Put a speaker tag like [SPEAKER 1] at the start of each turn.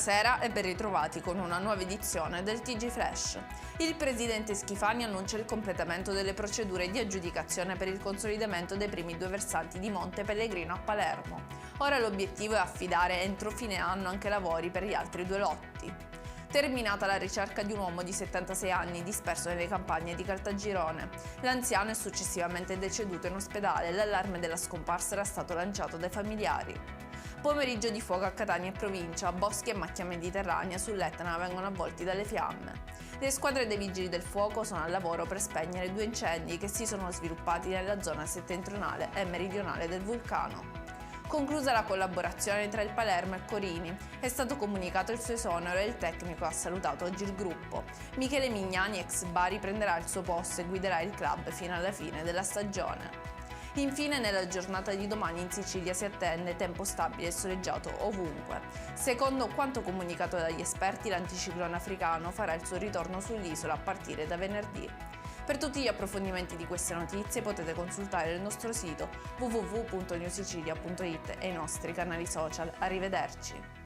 [SPEAKER 1] Buonasera e ben ritrovati con una nuova edizione del TG Flash. Il presidente Schifani annuncia il completamento delle procedure di aggiudicazione per il consolidamento dei primi due versanti di Monte Pellegrino a Palermo. Ora l'obiettivo è affidare entro fine anno anche lavori per gli altri due lotti. Terminata la ricerca di un uomo di 76 anni disperso nelle campagne di Caltagirone. L'anziano è successivamente deceduto in ospedale e l'allarme della scomparsa era stato lanciato dai familiari. Pomeriggio di fuoco a Catania e provincia, boschi e macchia mediterranea sull'Etna vengono avvolti dalle fiamme. Le squadre dei vigili del fuoco sono al lavoro per spegnere due incendi che si sono sviluppati nella zona settentrionale e meridionale del vulcano. Conclusa la collaborazione tra il Palermo e Corini, è stato comunicato il suo esonero e il tecnico ha salutato oggi il gruppo. Michele Mignani, ex Bari, prenderà il suo posto e guiderà il club fino alla fine della stagione. Infine, nella giornata di domani in Sicilia si attende tempo stabile e soleggiato ovunque. Secondo quanto comunicato dagli esperti, l'anticiclone africano farà il suo ritorno sull'isola a partire da venerdì. Per tutti gli approfondimenti di queste notizie potete consultare il nostro sito www.newsicilia.it e i nostri canali social. Arrivederci!